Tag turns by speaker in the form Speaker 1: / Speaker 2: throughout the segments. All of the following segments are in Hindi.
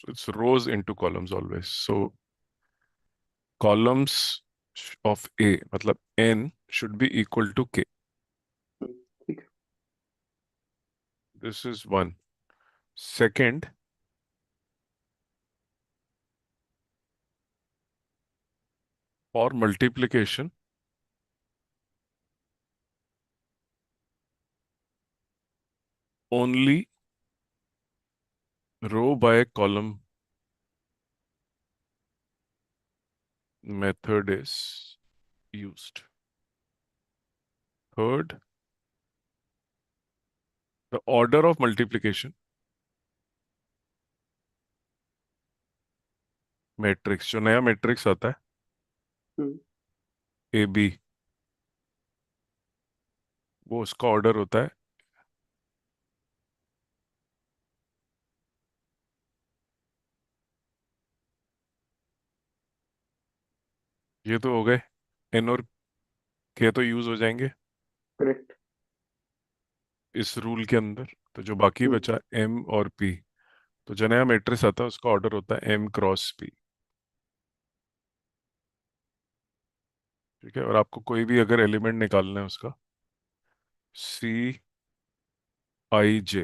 Speaker 1: It's rows into columns always. So columns of A, मतलब n should be equal to k.
Speaker 2: ठीक है.
Speaker 1: This is one. Second, for multiplication, only row by column method is used. Third, the order of multiplication matrix, जो नया मैट्रिक्स आता है
Speaker 2: हम्म.
Speaker 1: ए बी, वो उसका ऑर्डर होता है ये तो हो गए, एन और के तो यूज हो जाएंगे
Speaker 2: करेक्ट.
Speaker 1: इस रूल के अंदर। तो जो बाकी
Speaker 2: हम्म.
Speaker 1: बचा एम और पी, तो जो नया मैट्रिक्स आता है उसका ऑर्डर होता है एम क्रॉस पी। ठीक है, और आपको कोई भी अगर एलिमेंट निकालना है उसका, c i j,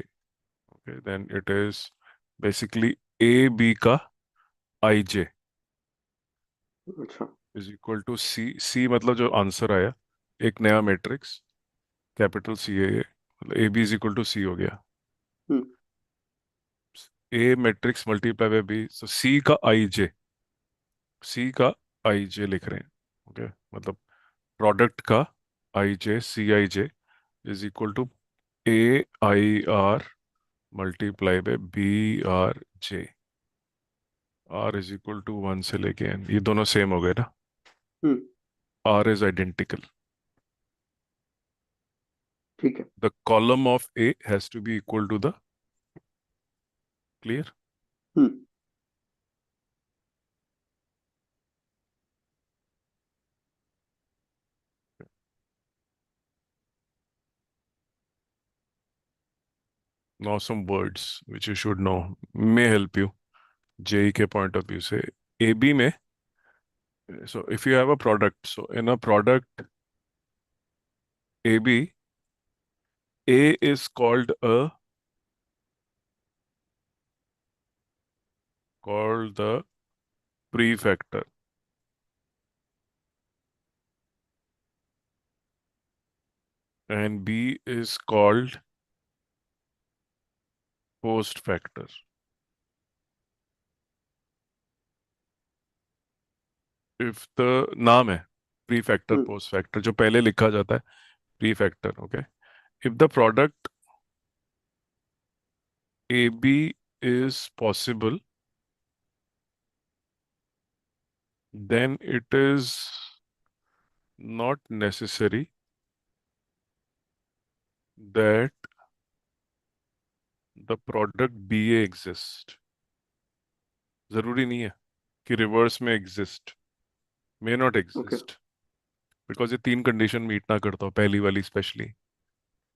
Speaker 1: okay, then it is basically a b का आई जे
Speaker 2: अच्छा.
Speaker 1: Is equal to c, c मतलब जो आंसर आया, एक नया मैट्रिक्स कैपिटल सी ए, मतलब a b is equal to c हो गया,
Speaker 2: hmm.
Speaker 1: A matrix multiply by b, so c का आई जे, सी का आई जे लिख रहे हैं। ओके, मतलब प्रोडक्ट का i j, c i j is equal to A i r multiply by b r j, r is equal to 1 से लेके एन, ये दोनों सेम हो गए ना,
Speaker 2: हम्म.
Speaker 1: Are is identical.
Speaker 2: ठीक है.
Speaker 1: The column of A has to be equal to the, clear?
Speaker 2: Hmm.
Speaker 1: Now some words which you should know, may help you JEE के पॉइंट ऑफ व्यू से। ए बी में, so if you have a product, so in a product AB, A is called the prefactor, and B is called post factor. If the नाम है prefactor,
Speaker 2: हम्म.
Speaker 1: post factor, जो पहले लिखा जाता है prefactor, okay? If the product AB is possible, then it is not necessary that the product BA exists. जरूरी नहीं है कि रिवर्स में exist, may not
Speaker 2: okay.
Speaker 1: Exist, because ये तीन कंडीशन मीट ना करता हो, पहली वाली स्पेशली।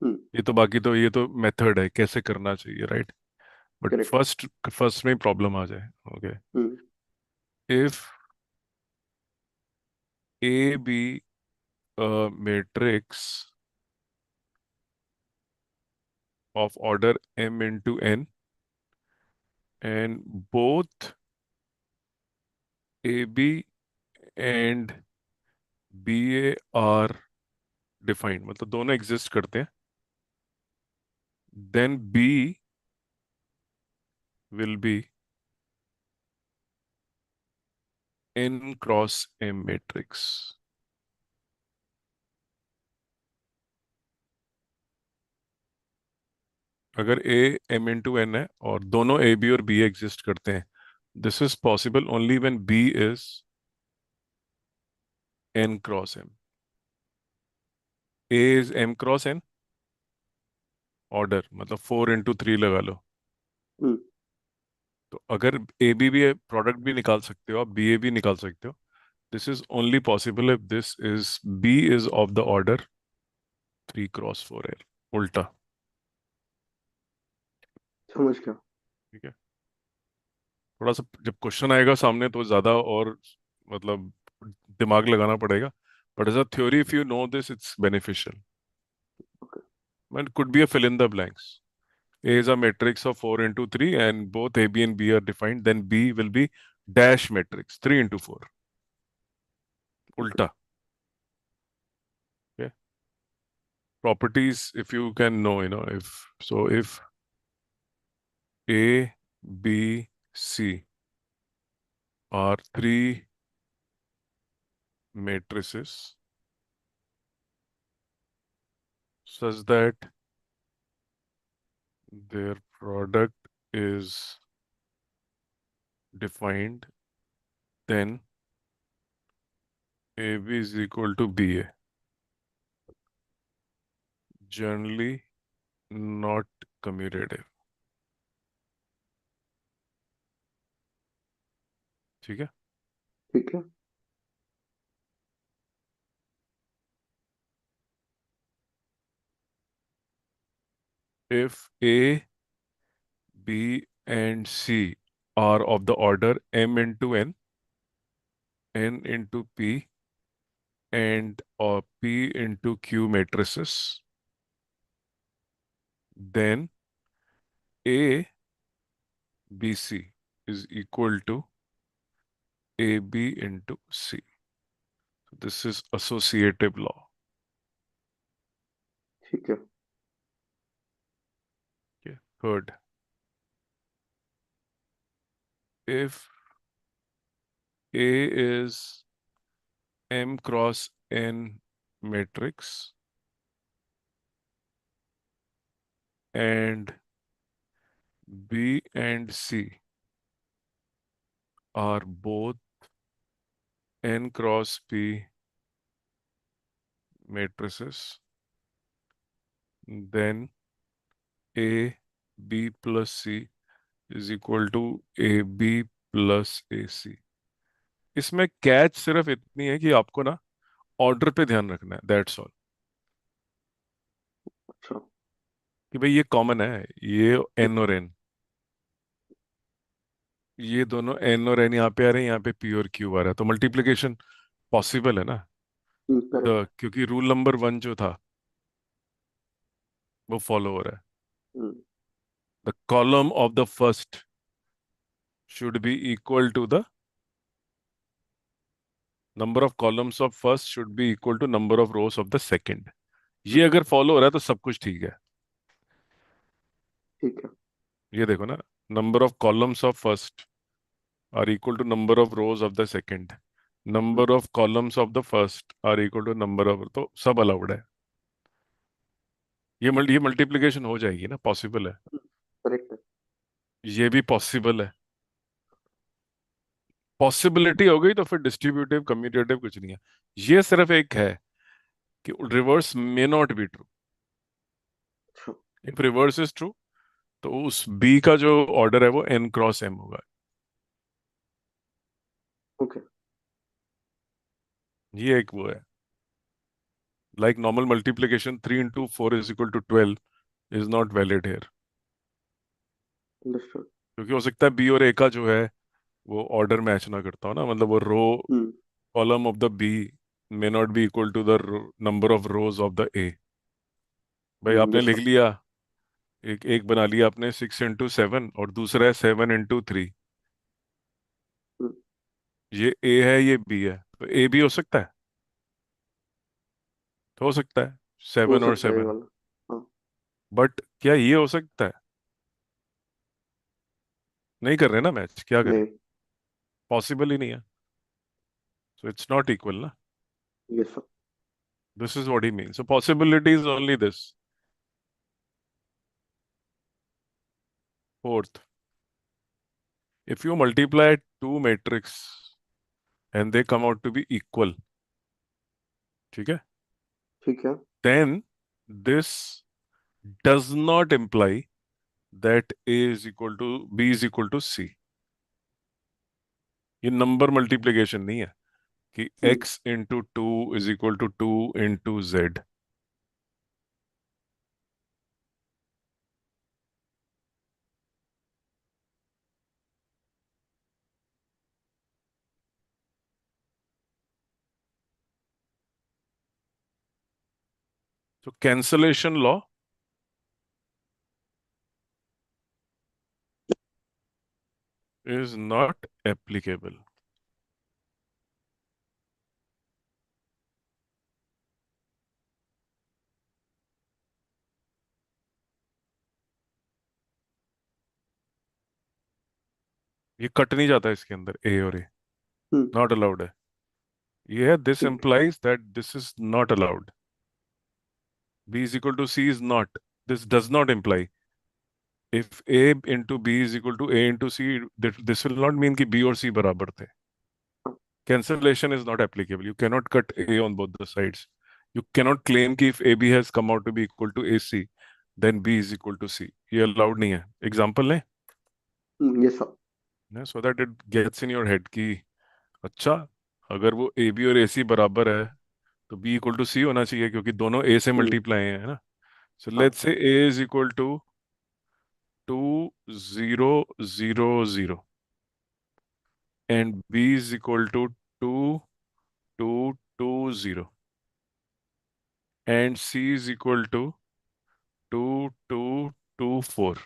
Speaker 2: हम्म.
Speaker 1: ये तो बाकी तो, ये तो मेथड है कैसे करना चाहिए, right? But
Speaker 2: correct.
Speaker 1: First first में प्रॉब्लम आ जाए। Okay,
Speaker 2: hmm.
Speaker 1: If A B matrix of order m into n, and both AB and BA are defined, मतलब दोनों एग्जिस्ट करते हैं, then B will be n cross m matrix। अगर A m into n है और दोनों ए बी और बी एग्जिस्ट करते हैं, this is possible only when B is n cross m। A is m cross n, order मतलब 4 into 3 लगा लो।
Speaker 2: हम्म.
Speaker 1: तो अगर ए बी भी प्रोडक्ट भी निकाल सकते हो आप, बी ए भी निकाल सकते हो। This is only possible if this is B is of the order 3 × 4 है, उल्टा।
Speaker 2: समझ गया.
Speaker 1: ठीक है, थोड़ा सा जब क्वेश्चन आएगा सामने तो ज्यादा और मतलब दिमाग लगाना पड़ेगा, but as a theory if you know this it's beneficial.
Speaker 2: Okay.
Speaker 1: And could be a fill in the blanks. A is a matrix of 4 into 3 and both A, B and B are defined, then B will be dash matrix 3 into 4.
Speaker 2: Okay.
Speaker 1: Ulta. Okay. Properties, if you can know, if so, if A, B, C are three matrices such that their product is defined, then AB is equal to BA. Generally not commutative. ठीक है?
Speaker 2: ठीक है।
Speaker 1: If A, B, and C are of the order m into n, n into p, and or p into q matrices, then A B C is equal to A B into C. This is associative law.
Speaker 2: ठीक है।
Speaker 1: Okay. Third, if A is m cross n matrix and B and C are both n cross p matrices, then A B plus C is equal to a b plus a c. इसमें कैच सिर्फ इतनी है कि आपको ना ऑर्डर पे ध्यान रखना है, दैट्स ऑल।
Speaker 2: अच्छा।
Speaker 1: कि भाई ये कॉमन है, ये एन और एन, ये दोनों एन और एन यहाँ पे आ रहे हैं, यहाँ पे पी और क्यू आ रहा है, तो मल्टीप्लिकेशन पॉसिबल है ना।
Speaker 2: करेक्ट।
Speaker 1: क्योंकि रूल नंबर वन जो था वो फॉलो हो रहा है। The column of the first should be equal to the number of columns of first should be equal to number of rows of the second. ये अगर फॉलो हो रहा है तो सब कुछ ठीक है।
Speaker 2: ठीक है।
Speaker 1: ये देखो ना, number of columns of first are equal to number of rows of the second, number of columns of the first are equal to number of, तो सब अलाउड है। ये मल्टीप्लिकेशन हो जाएगी ना, पॉसिबल है।
Speaker 2: करेक्ट है।
Speaker 1: ये भी पॉसिबल है। पॉसिबिलिटी हो गई तो फिर डिस्ट्रीब्यूटिव कम्यूटेटिव कुछ नहीं है। ये सिर्फ एक है कि reverse may not be true.
Speaker 2: अच्छा।
Speaker 1: इफ रिवर्स इज ट्रू तो उस बी का जो ऑर्डर है वो एन क्रॉस एम होगा।
Speaker 2: ओके।
Speaker 1: ये एक वो है, like normal multiplication 3 into 4 is equal to 12 is not valid here.
Speaker 2: Understood.
Speaker 1: क्योंकि हो सकता है बी और ए का जो है वो ऑर्डर मैच ना करता हो ना, मतलब वो row
Speaker 2: hmm.
Speaker 1: Column of the b may not be equal to the number of rows of the a. भाई आपने
Speaker 2: यस
Speaker 1: लिख
Speaker 2: सर।
Speaker 1: लिया, एक एक बना लिया आपने 6 into 7 और दूसरा है 7 into 3। ये ए है ये बी है, तो ए भी हो सकता है, तो हो सकता है
Speaker 2: हो
Speaker 1: 7 और
Speaker 2: सकता है ये
Speaker 1: 7।
Speaker 2: वाला। हाँ।
Speaker 1: बट क्या ये हो सकता है? नहीं कर रहे ना मैच, क्या करें?
Speaker 2: नहीं।
Speaker 1: पॉसिबल ही नहीं है, सो इट्स नॉट इक्वल ना।
Speaker 2: Yes sir.
Speaker 1: This is what he mean, so possibility is only this. Fourth, if you multiply two matrix and they come out to be equal, ठीक है,
Speaker 2: ठीक है।
Speaker 1: then this does not imply that A is equal to B is equal to C। ये नंबर मल्टीप्लिकेशन नहीं है कि
Speaker 2: hmm.
Speaker 1: x into two is equal to 2 into z। तो cancellation law is not applicable. ये कट नहीं जाता इसके अंदर, ए और ए
Speaker 2: हम्म।
Speaker 1: नॉट अलाउड है। ये है दिस
Speaker 2: ठीक है।
Speaker 1: implies that this is not allowed. b is equal to c is not, this does not imply if a into b is equal to a into c, this will not mean कि b और c बराबर थे।
Speaker 2: हाँ।
Speaker 1: Cancellation is not applicable. You cannot cut a on both the sides. You cannot claim कि if ab has come out to be equal to ac, then b is equal to c. ये allowed नहीं है। Example लें,
Speaker 2: ये सब।
Speaker 1: so that it gets in your head कि अच्छा, अगर वो ab और ac बराबर है तो b equal to c होना चाहिए, क्योंकि दोनों a से
Speaker 2: हम्म।
Speaker 1: मल्टीप्लाई है ना। So
Speaker 2: हाँ।
Speaker 1: let's say a is equal to 2 0 0 0 and b is equal to 2 2 2 0 and c is equal to 2 2 2 4।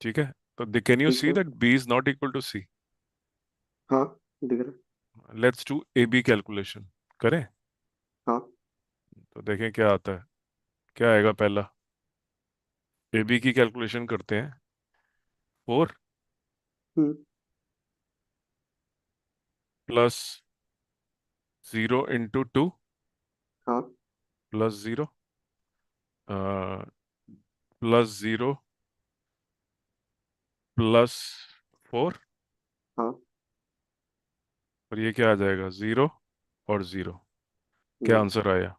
Speaker 1: ठीक है, तो कैन यू
Speaker 2: ठीक
Speaker 1: सी
Speaker 2: है।
Speaker 1: That b is not equal to c।
Speaker 2: हाँ, दिख रहा है।
Speaker 1: Let's do A B calculation करें।
Speaker 2: हाँ।
Speaker 1: तो देखें क्या आता है। क्या आएगा पहला, ए बी की कैलकुलेशन करते हैं। 4
Speaker 2: हम्म।
Speaker 1: प्लस 0 into 2
Speaker 2: हाँ।
Speaker 1: प्लस 0 प्लस 0 प्लस 4,
Speaker 2: हाँ।
Speaker 1: और ये क्या आ जाएगा, 0 और 0। क्या
Speaker 2: यस।
Speaker 1: आंसर आया,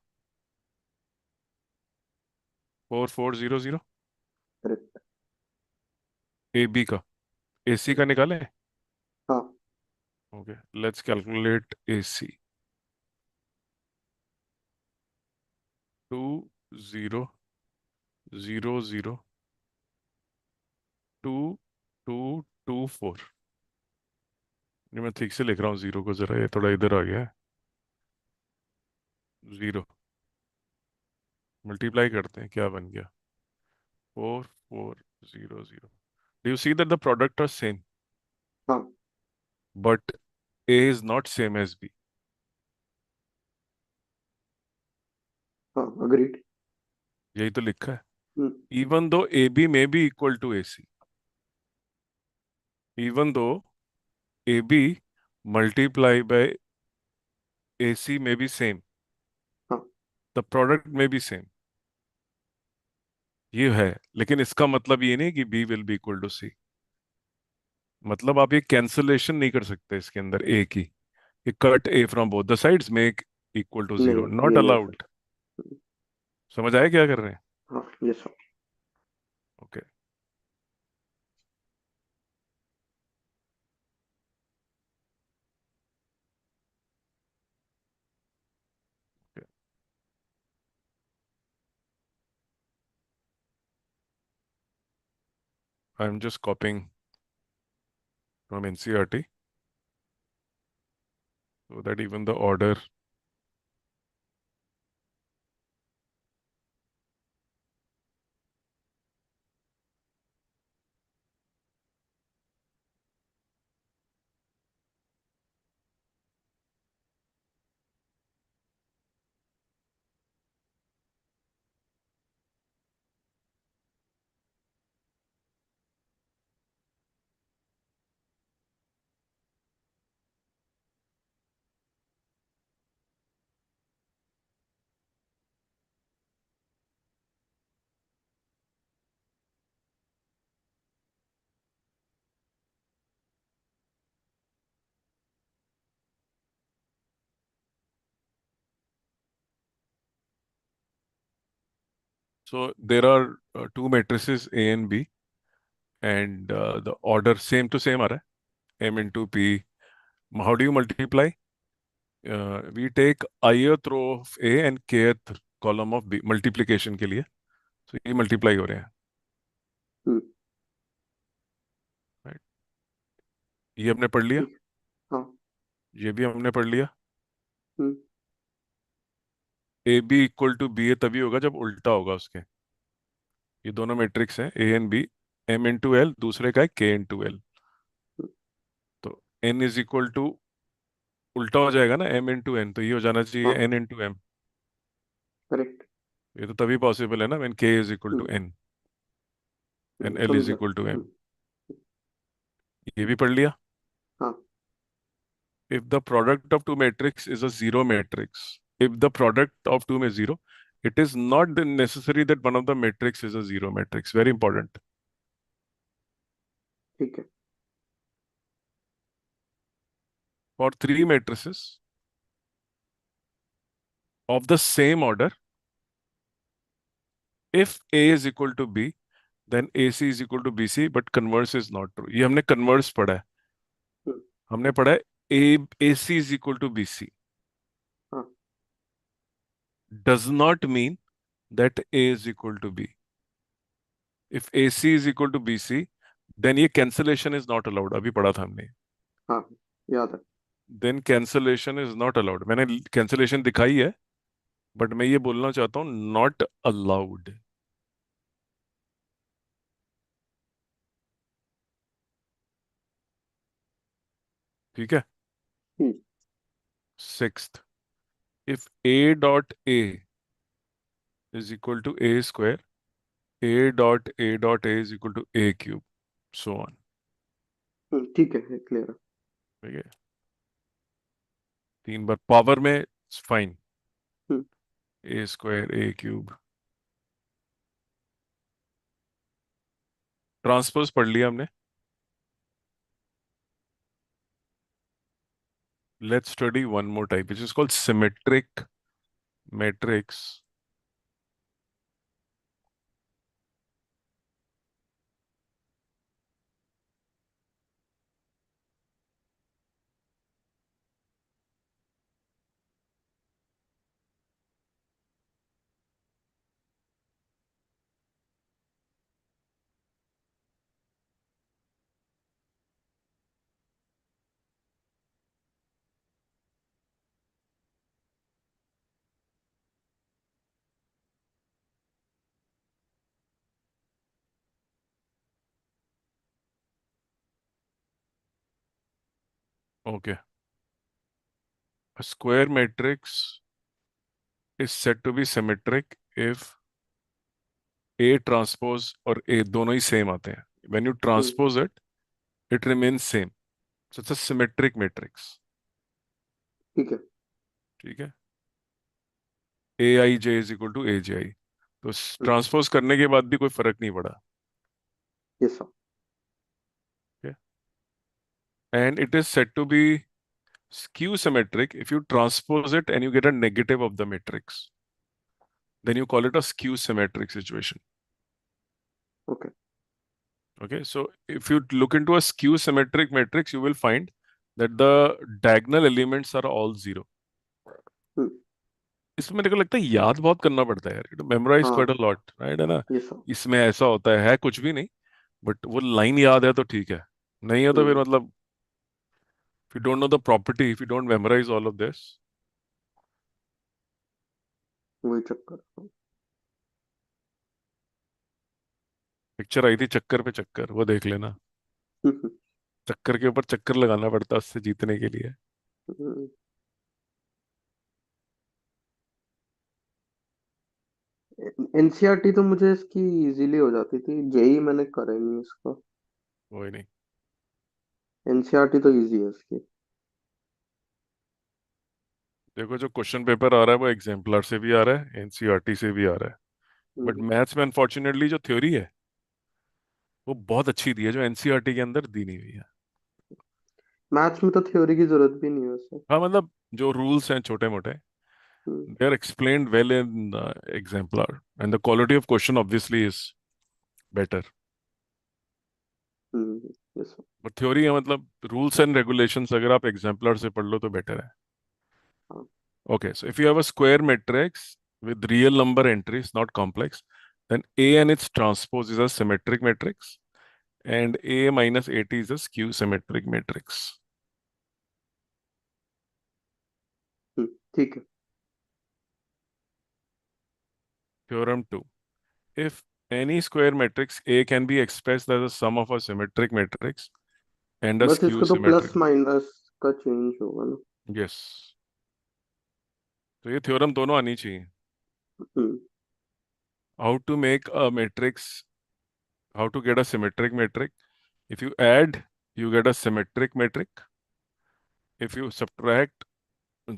Speaker 1: 4400।
Speaker 2: करेक्ट।
Speaker 1: ए बी का, ए सी का निकालें।
Speaker 2: हाँ।
Speaker 1: Okay, let's calculate A C. 2 0 0 0 2 2 2 4। ये मैं ठीक से लिख रहा हूँ जीरो को, जरा ये थोड़ा इधर आ गया है। 0 मल्टीप्लाई करते हैं, क्या बन गया, 4400। Do you see that the product are same,
Speaker 2: हाँ।
Speaker 1: But a is not same as b.
Speaker 2: हाँ, अग्रीड।
Speaker 1: यही तो लिखा है।
Speaker 2: Hmm.
Speaker 1: Even though a B में b equal to a c, even though a b multiply by a c में बी सेम,
Speaker 2: हाँ।
Speaker 1: द प्रोडक्ट में बी सेम। ये है, लेकिन इसका मतलब ये नहीं कि b will be equal to c. मतलब आप ये कैंसलेशन नहीं कर सकते इसके अंदर ए की, ये cut A from both the sides make equal to
Speaker 2: नहीं,
Speaker 1: जीरो, नॉट
Speaker 2: ये नहीं हो
Speaker 1: अलाउड।
Speaker 2: सकता।
Speaker 1: समझ आए क्या कर रहे हैं।
Speaker 2: हाँ, ये सब।
Speaker 1: Okay, I am just copying from NCERT so that even the order, so there are two matrices A and B, and the order same to same आ रहा है, m into p। How do you multiply? We take ith row of A and kth column of B multiplication के लिए। तो ये मल्टीप्लाई हो रहे हैं,
Speaker 2: हम्म।
Speaker 1: राइट। ये हमने पढ़ लिया,
Speaker 2: ठीक। हाँ।
Speaker 1: ये भी हमने पढ़ लिया।
Speaker 2: Hmm.
Speaker 1: A B equal to b a तभी होगा जब उल्टा होगा उसके। ये दोनों मैट्रिक्स हैं A and B, m into l, दूसरे का है के इंटू एल। तो एन इज इक्वल टू, उल्टा हो जाएगा ना एम इंटू एन, तो ये हो जाना चाहिए
Speaker 2: हाँ,
Speaker 1: एन इंटू एम।
Speaker 2: करेक्ट।
Speaker 1: ये तो तभी पॉसिबल है ना when k is equal to n and l is
Speaker 2: समझा।
Speaker 1: Equal to m. ये भी पढ़ लिया।
Speaker 2: हाँ।
Speaker 1: If the product of two matrix is a zero matrix, if the product of two is zero, it is not then necessary that one of the matrix is a zero matrix. Very important.
Speaker 2: ठीक है।
Speaker 1: For three matrices of the same order, if A is equal to B, then AC is equal to BC, but converse is not true. ये हमने converse पढ़ा है।
Speaker 2: हम्म,
Speaker 1: हमने पढ़ा है A AC is equal to BC
Speaker 2: हाँ।
Speaker 1: does not mean that A is equal to B. If AC is equal to BC, then ये cancellation is not allowed. अभी पढ़ा था हमने।
Speaker 2: हाँ, याद है।
Speaker 1: Then cancellation is not allowed. मैंने कैंसलेशन दिखाई है, बट मैं ये बोलना चाहता हूँ नॉट अलाउड। ठीक है।
Speaker 2: Hmm,
Speaker 1: sixth, if a dot a is equal to a square, a dot a is equal to a cube, so on.
Speaker 2: ठीक है, क्लियर है।
Speaker 1: ठीक है। तीन बार पावर में fine,
Speaker 2: hmm,
Speaker 1: a square a cube. Transpose पढ़ लिया हमने। Let's study one more type which is called symmetric matrix. Okay, square matrix is said to be symmetric if A transpose और A दोनों ही सेम आते हैं। When you
Speaker 2: hmm,
Speaker 1: transpose it, it remains same. So it's a symmetric matrix.
Speaker 2: ठीक है।
Speaker 1: ठीक है। ए i j is equal to ए जे आई, तो ट्रांसपोज करने के बाद भी कोई फर्क नहीं पड़ा।
Speaker 2: Yes sir.
Speaker 1: And it is said to be skew symmetric if you transpose it and you get a negative of the matrix, then you call it a skew symmetric situation.
Speaker 2: Okay.
Speaker 1: Okay, so if you look into a skew symmetric matrix, you will find that the diagonal elements are all zero.
Speaker 2: हम्म,
Speaker 1: इसमें मेरे को लगता है याद बहुत करना पड़ता है यार, यू मेमोराइज क्वाइट
Speaker 2: हाँ।
Speaker 1: अ लॉट, राइट है ना।
Speaker 2: Yes sir.
Speaker 1: इसमें ऐसा होता है कुछ भी नहीं, बट वो लाइन याद है तो ठीक है, नहीं है तो फिर
Speaker 2: हम्म,
Speaker 1: मतलब if you don't know the property, if you don't memorize all of this।
Speaker 2: वही चक्कर।
Speaker 1: पिक्चर आई थी चक्कर पे चक्कर, वो देख लेना। चक्कर के ऊपर चक्कर लगाना पड़ता है उससे जीतने के लिए।
Speaker 2: एनसीईआरटी तो मुझे इसकी इजीली हो जाती थी, जेई मैंने करा ही नहीं इसका।
Speaker 1: वही नहीं।
Speaker 2: एनसीईआरटी तो इजी है इसकी।
Speaker 1: देखो जो क्वेश्चन पेपर आ रहा है वो एग्जाम्पलर से भी आ रहा है, एनसीईआरटी से भी आ रहा है, बट मैथ्स में अनफॉर्चुनेटली जो थ्योरी है वो बहुत अच्छी दी है, जो एनसीईआरटी के अंदर दी नहीं हुई है।
Speaker 2: मैथ्स में तो थ्योरी की जरूरत भी नहीं है वैसे।
Speaker 1: हाँ मतलब जो रूल्स हैं छोटे मोटे,
Speaker 2: हम्म,
Speaker 1: they are explained well in the exemplar, and the quality of question obviously is better।
Speaker 2: Yes.
Speaker 1: But theory है मतलब रूल्स एंड रेगुलेशंस अगर आप एग्जाम्पलर से पढ़ लो तो बेटर है।
Speaker 2: हाँ।
Speaker 1: Okay, so if you have a square matrix with real number entries, not complex, then A and its transpose is a symmetric matrix, and A minus AT is a skew symmetric matrix।
Speaker 2: ठीक है।
Speaker 1: Theorem 2. If any square matrix A can be expressed as a sum of a symmetric matrix and a
Speaker 2: बस
Speaker 1: skew
Speaker 2: इसको तो प्लस
Speaker 1: symmetric.
Speaker 2: माइनस का चेंज होगा ना?
Speaker 1: Yes. तो ये थ्योरम दोनों आनी चाहिए.
Speaker 2: हम्म।
Speaker 1: How to make a matrix, how to get a symmetric matrix. If you add, you get a symmetric matrix. If you subtract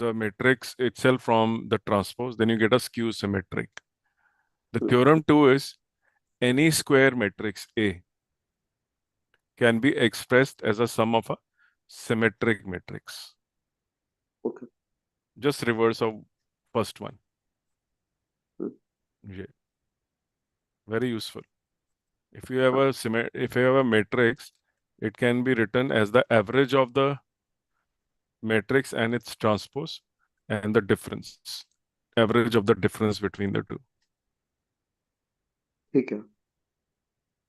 Speaker 1: the matrix itself from the transpose, then you get a skew symmetric. The
Speaker 2: hmm.
Speaker 1: theorem 2 is any square matrix A can be expressed as a sum of a symmetric matrix.
Speaker 2: Okay.
Speaker 1: Just reverse of first one.
Speaker 2: Hmm.
Speaker 1: Yeah, very useful. If you have a matrix, it can be written as the average of the matrix and its transpose and the difference, average of the difference between the two.
Speaker 2: ठीक है।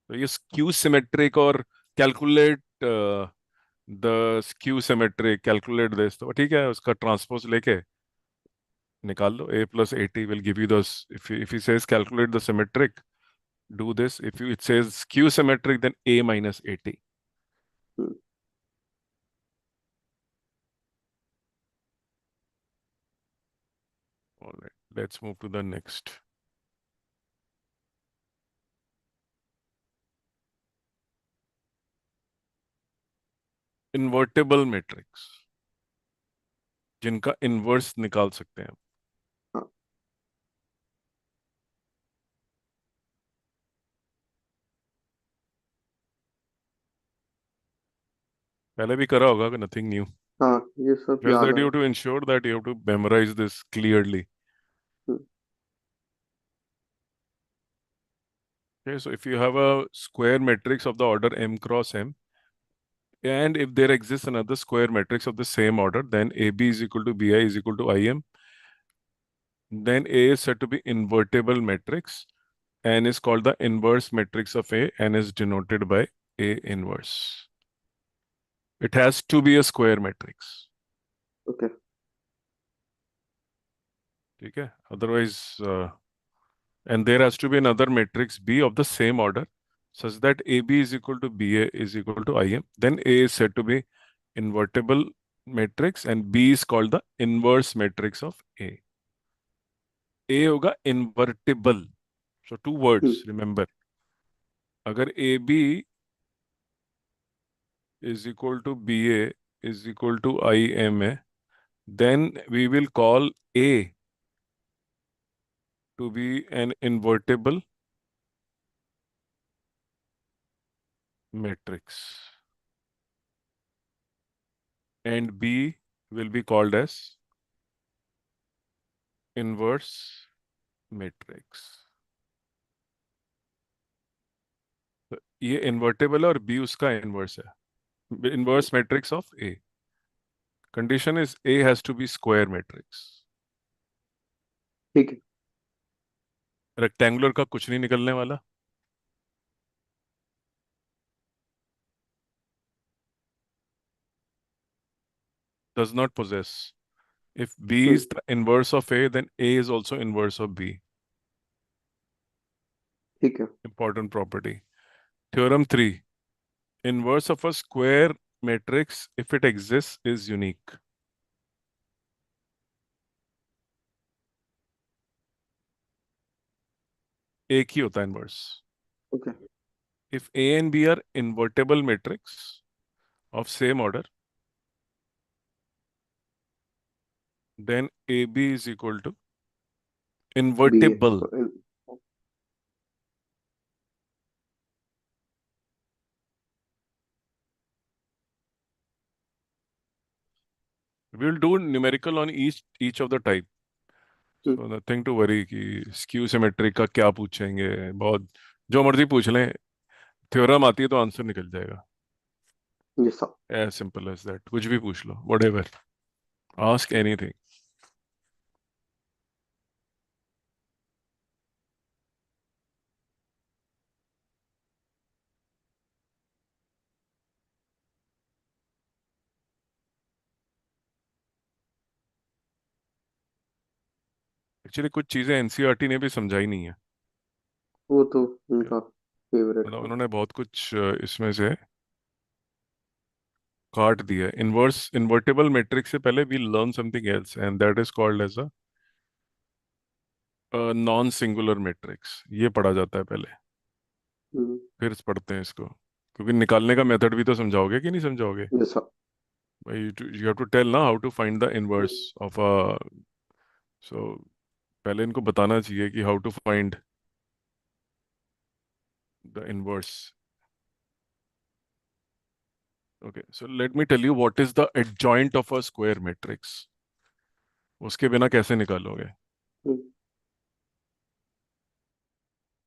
Speaker 1: तो ये skew symmetric और calculate the skew symmetric, calculate this, तो ठीक है, उसका transpose लेके निकाल लो. A plus 80 will give you those. If he says calculate the symmetric, do this. If it says skew symmetric, then A minus 80.
Speaker 2: Hmm.
Speaker 1: All right, let's move to the next. Invertible matrix, जिनका इनवर्स निकाल सकते हैं.
Speaker 2: हाँ।
Speaker 1: पहले भी करा होगा, नथिंग न्यू.
Speaker 2: हाँ, ये सब
Speaker 1: Just
Speaker 2: याद
Speaker 1: that
Speaker 2: है।
Speaker 1: you have to ensure that you have to memorize this clearly.
Speaker 2: Hmm.
Speaker 1: Okay, so if you have a square matrix of the order m cross m, and if there exists another square matrix of the same order, then AB is equal to BI is equal to IM. Then A is said to be invertible matrix. N is called the inverse matrix of A and is denoted by A inverse. It has to be a square matrix.
Speaker 2: Okay.
Speaker 1: ठीक है? Otherwise, and there has to be another matrix B of the same order such that AB is equal to BA is equal to IM. Then A is said to be invertible matrix and B is called the inverse matrix of A. A होगा invertible. So two
Speaker 2: हम्म।
Speaker 1: words, remember. अगर AB is equal to BA is equal to IMA, then we will call A to be an invertible matrix and B will be called as inverse matrix. तो ये invertible है और B उसका inverse है. Inverse matrix of A. Condition is A has to be square matrix.
Speaker 2: ठीक है।
Speaker 1: रेक्टेंगुलर का कुछ नहीं निकलने वाला. Does not possess. If B
Speaker 2: hmm.
Speaker 1: is the inverse of A, then A is also inverse of B.
Speaker 2: ठीक है।
Speaker 1: Important property. Theorem 3. Inverse of a square matrix, if it exists, is unique. एक ही होता है inverse.
Speaker 2: Okay.
Speaker 1: If A and B are invertible matrix of same order, then AB is equal to
Speaker 2: B A
Speaker 1: invertible.
Speaker 2: तो
Speaker 1: We will do numerical on each of the type.
Speaker 2: Hmm.
Speaker 1: So nothing to worry कि skew symmetry का क्या पूछेंगे. बहुत जो मर्जी पूछ लें, थ्योरम आती है तो आंसर निकल जाएगा.
Speaker 2: ये सब।
Speaker 1: As simple as that. कुछ भी पूछ लो, whatever. Ask anything. एक्चुअली कुछ चीजें एनसीईआरटी ने भी समझाई नहीं है।
Speaker 2: वो तो
Speaker 1: Okay?
Speaker 2: उनका फेवरेट
Speaker 1: मतलब
Speaker 2: था।
Speaker 1: उन्होंने बहुत कुछ इसमें से काट दिया। इनवर्स इन्वर्टेबल मैट्रिक्स से पहले we learn something else and that is called as a non singular matrix. ये पढ़ा जाता है पहले,
Speaker 2: हम्म।
Speaker 1: फिर पढ़ते हैं इसको, क्योंकि निकालने का मेथड भी तो समझाओगे कि नहीं समझाओगे।
Speaker 2: जैसा।
Speaker 1: भाई यू हैव टू टेल ना how to find the inverse of a, so पहले इनको बताना चाहिए कि how to find the inverse. Okay, so let me tell you what is the adjoint of a square matrix. उसके बिना कैसे निकालोगे।
Speaker 2: हम्म,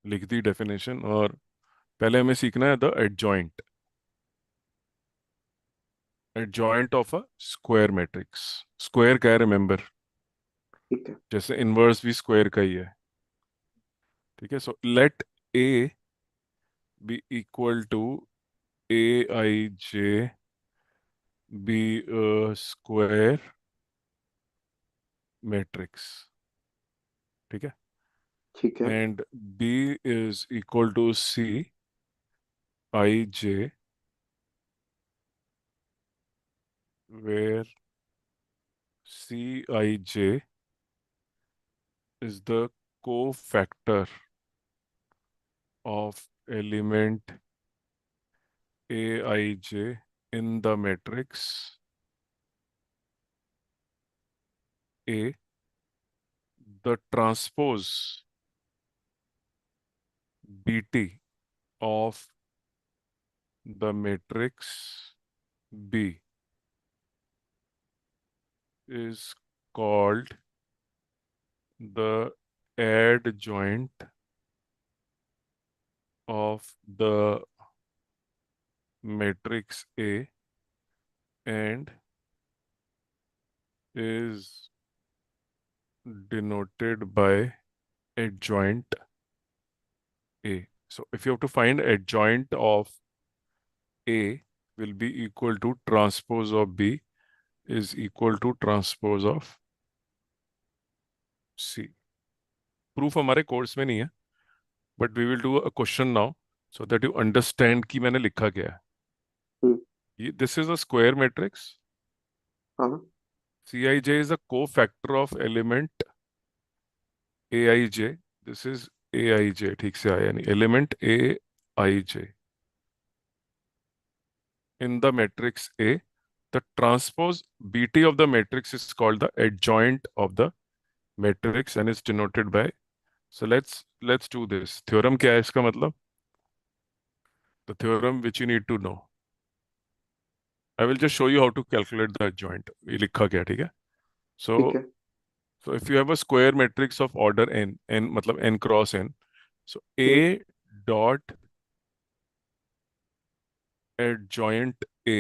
Speaker 1: लिख दी डेफिनेशन, और पहले हमें सीखना है the adjoint. Adjoint of a square matrix. Square क्या है, रिमेंबर।
Speaker 2: ठीक है।
Speaker 1: जैसे इनवर्स भी स्क्वायर का ही है। ठीक है, so let A B equal to A i j B square matrix. ठीक है,
Speaker 2: ठीक है।
Speaker 1: And B is equal to C i j where C i j is the cofactor of element aij in the matrix A. The transpose bt of the matrix B is called the adjoint of the matrix A and is denoted by adjoint A. So if you have to find adjoint of A will be equal to transpose of B is equal to transpose of C. Proof हमारे कोर्स में नहीं है, but we will do a question now so that you understand कि मैंने लिखा क्या है।
Speaker 2: हम्म।
Speaker 1: ये this is a square matrix.
Speaker 2: हाँ।
Speaker 1: C i j is a cofactor of element a i j. This is a i j, ठीक से आया नहीं, element a i j in the matrix a. The transpose b t of the matrix is called the adjoint of the matrix and is denoted by. So let's do this. Theorem क्या है इसका मतलब? The theorem which you need to know. I will just show you how to calculate the adjoint. ये लिखा क्या है, ठीक है? So
Speaker 2: ठीक है।
Speaker 1: so if you have a square matrix of order n, n मतलब n cross n, so
Speaker 2: hmm.
Speaker 1: A dot adjoint A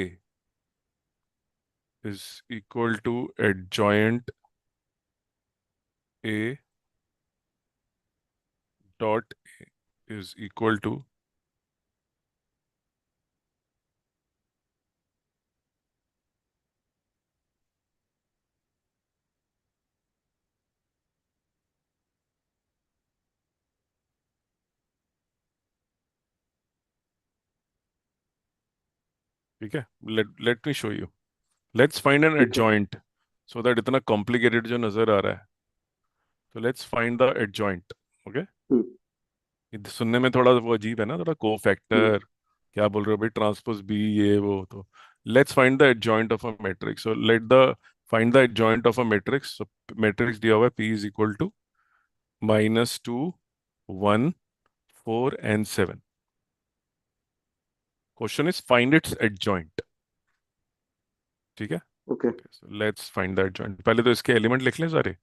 Speaker 1: is equal to adjoint A dot A is equal to, ठीक है? Let me show you. Let's find an
Speaker 2: ठीक है।
Speaker 1: adjoint so that इतना complicated जो नजर आ रहा है, so let's find the adjoint. Okay?
Speaker 2: हम्म।
Speaker 1: ये सुनने में थोड़ा वो अजीब है ना, थोड़ा को
Speaker 2: हम्म।
Speaker 1: फैक्टर क्या बोल रहे हो भाई, ट्रांसपोज बी ये वो। तो let's find the adjoint of a matrix, so let the find the adjoint of a matrix. Matrix दिया हुआ है P is equal to -2 1 4 and 7। Question is find its adjoint. ठीक है,
Speaker 2: okay.
Speaker 1: Okay, so let's find the adjoint. पहले तो इसके एलिमेंट लिख लें सारे।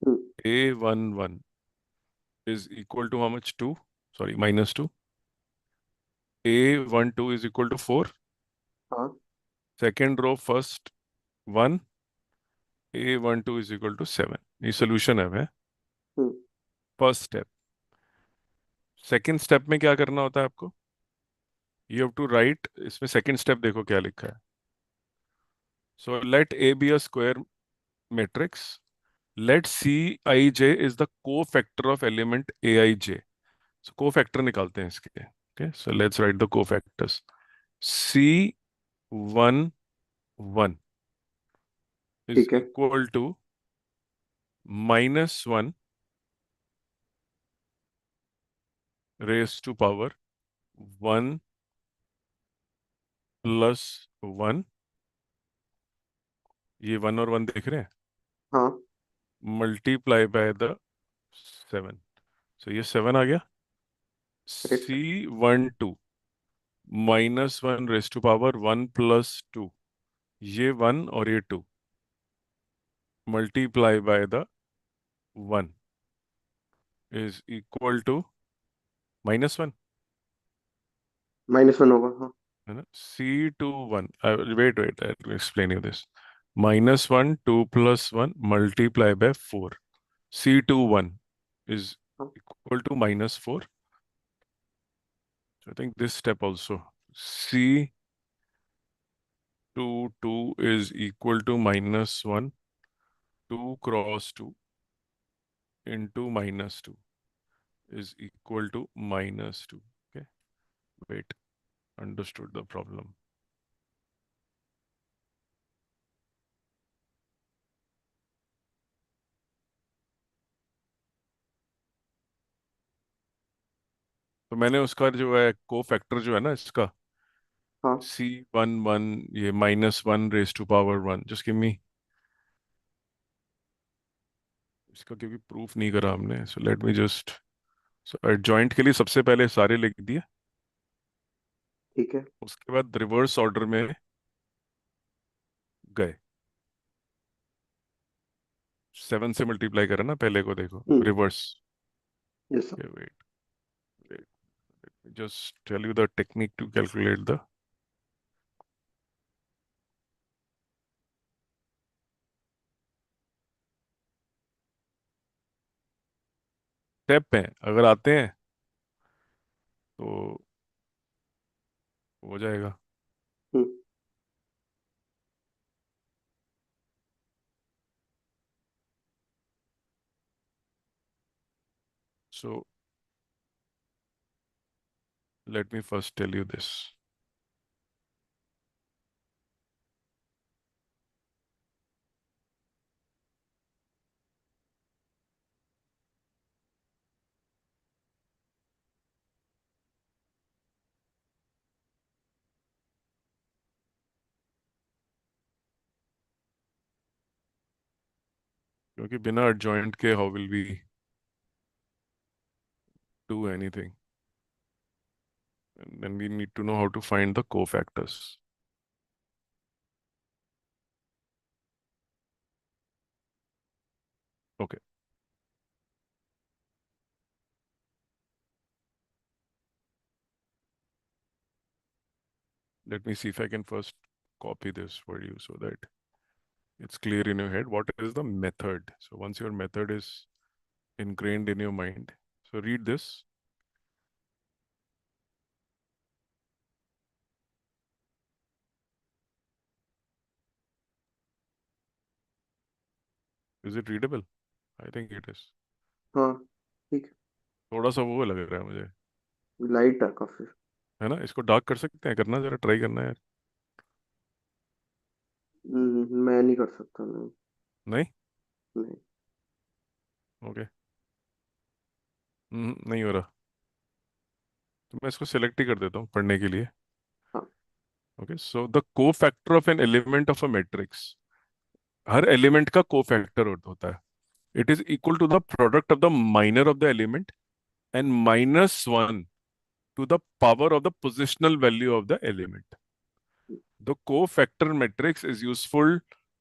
Speaker 2: Hmm.
Speaker 1: A11 is equal to how much, 2, sorry -2। A12 is equal to 4।
Speaker 2: हाँ।
Speaker 1: Second row first 1, A12 is equal to 7। ये सोल्यूशन है
Speaker 2: hmm.
Speaker 1: First step. Second step में क्या करना होता है आपको? यू हैव टू राइट, इसमें सेकेंड स्टेप देखो क्या लिखा है। So let A be a square matrix let c i j is the cofactor of element a i j. So cofactor निकालते हैं इसके। Okay, so let's write the cofactors. C one one is
Speaker 2: ठीक है।
Speaker 1: Equal to -1 raise to power 1 +1। ये 1 और 1 देख रहे हैं,
Speaker 2: हाँ।
Speaker 1: Multiply by the 7। सो ये 7 आ गया।
Speaker 2: Correct.
Speaker 1: C12 -1 raise to power 1 + 2, ये 1 और ये 2, multiply by the 1 is equal to -1,
Speaker 2: -1 होगा, हाँ।
Speaker 1: है ना। C21, wait wait, I will explain you this. -1 2 + 1 multiply by 4, C21 is
Speaker 2: हाँ।
Speaker 1: equal to -4. So I think this step also, C22 is equal to -1, 2 cross 2 into -2 is equal to -2. Okay, wait, understood the problem. तो मैंने उसका जो है को फैक्टर जो है ना इसका,
Speaker 2: हाँ।
Speaker 1: C11, ये -1 raise to power 1, just give me इसका, क्योंकि प्रूफ नहीं करा हमने, सो लेट मी जस्ट। सो जॉइंट के लिए सबसे पहले सारे लिख दिए,
Speaker 2: ठीक है।
Speaker 1: उसके बाद रिवर्स ऑर्डर में गए। 7 से मल्टीप्लाई करा ना पहले को, देखो
Speaker 2: hmm.
Speaker 1: Reverse.
Speaker 2: Yes sir.
Speaker 1: Okay, wait, let me just tell you the technique to calculate the step हैं, अगर आते हैं तो हो जाएगा।
Speaker 2: Hmm.
Speaker 1: So let me first tell you this. क्योंकि बिना एडजॉइंट के how will we do anything, and then we need to know how to find the cofactors. Okay, let me see if I can first copy this for you so that it's clear in your head what is the method. So once your method is ingrained in your mind, so read this. Is it readable? I think it is.
Speaker 2: हाँ। ठीक
Speaker 1: थोड़ा सा वो लग रहा है मुझे,
Speaker 2: है। लाइट है काफी।
Speaker 1: है ना। इसको डार्क कर सकते हैं, करना जरा, ट्राई करना है यार।
Speaker 2: मैं नहीं कर सकता, नहीं।
Speaker 1: नहीं।
Speaker 2: नहीं।
Speaker 1: ओके। नहीं हो रहा, तो मैं इसको सिलेक्ट ही कर देता हूँ पढ़ने के लिए।
Speaker 2: हाँ।
Speaker 1: Okay, so the cofactor of an element of a matrix, हर एलिमेंट का को फैक्टर होता है। It is equal to the product of the minor of the element and -1 to the power of the positional value of the element. The cofactor matrix is useful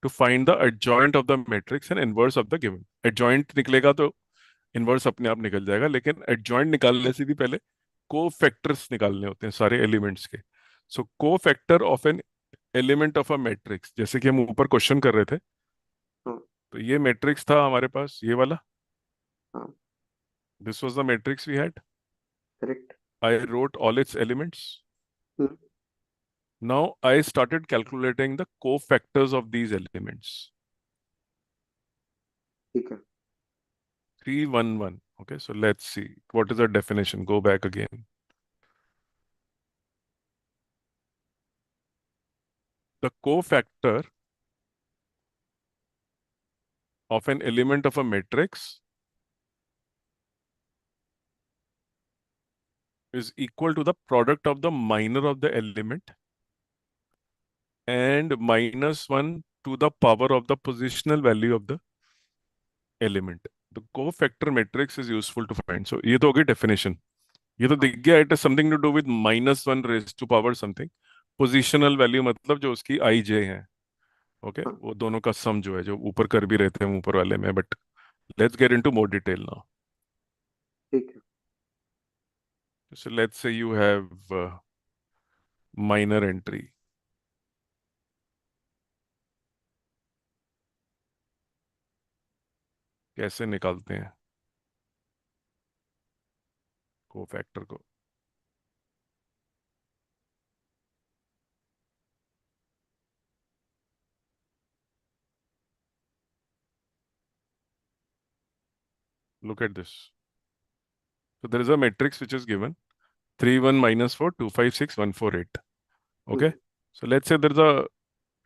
Speaker 1: to find the adjoint of the matrix and inverse of the given. Adjoint निकलेगा तो इनवर्स अपने आप निकल जाएगा, लेकिन एडजॉइंट निकालने से भी पहले कोफैक्टर्स निकालने होते हैं सारे एलिमेंट्स के। So cofactor of an element of a matrix, जैसे कि हम ऊपर क्वेश्चन कर रहे थे,
Speaker 2: हाँ।
Speaker 1: तो ये मैट्रिक्स था हमारे पास, ये वाला।
Speaker 2: हाँ।
Speaker 1: This was the matrix we had.
Speaker 2: Correct.
Speaker 1: I wrote all its elements.
Speaker 2: Hmm.
Speaker 1: Now I started calculating the cofactors of these elements.
Speaker 2: ठीक है।
Speaker 1: 311. Okay, so let's see what is the definition. Go back again. The cofactor of an element of a matrix is equal to the product of the minor of the element and minus 1 to the power of the positional value of the element. The cofactor matrix is useful to find. So ये तो होगी definition. ये तो
Speaker 2: हाँ
Speaker 1: दिख गया. It has something to do with minus 1 raised to power something. Positional value मतलब जो उसकी आई जे है. ओके,
Speaker 2: हाँ।
Speaker 1: वो दोनों का सम जो है, जो ऊपर कर भी रहते हैं ऊपर वाले में. But let's get into more detail now.
Speaker 2: ठीक है।
Speaker 1: So let's say you have minor entry. कैसे निकालते हैं कोफैक्टर को? Look at this. So there is a matrix which is given 3 1 minus 4 2 5 6 1 4 8. Okay.
Speaker 2: Hmm.
Speaker 1: So let's say there's a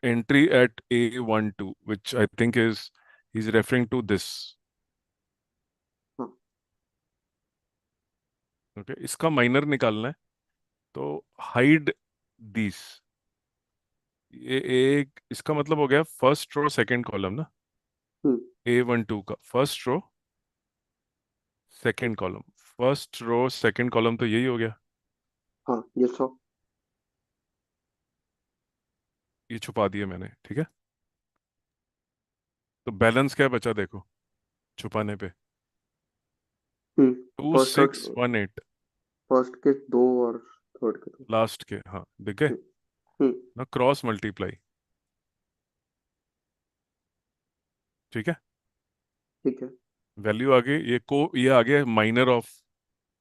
Speaker 1: entry at A12, which I think is he's referring to this.
Speaker 2: हाँ।
Speaker 1: Okay. इसका माइनर निकालना है. तो हाइड दिस. ये एक इसका मतलब हो गया फर्स्ट रो सेकंड कॉलम ना.
Speaker 2: हम्म।
Speaker 1: A12 का first row second column. First row second column तो यही हो गया.
Speaker 2: हाँ ये सौ।
Speaker 1: ये छुपा दिए मैंने. ठीक है. तो बैलेंस क्या बचा देखो छुपाने पे.
Speaker 2: हम्म।
Speaker 1: टू
Speaker 2: फर्स्ट और
Speaker 1: सिक्स वन एट
Speaker 2: फर्स्ट के दो और थर्ड के दो।
Speaker 1: लास्ट के. हाँ दिख गए
Speaker 2: हम्म। हम्म।
Speaker 1: ना. Cross multiply. ठीक है.
Speaker 2: ठीक है।
Speaker 1: वैल्यू आ गई. ये आ गया माइनर ऑफ.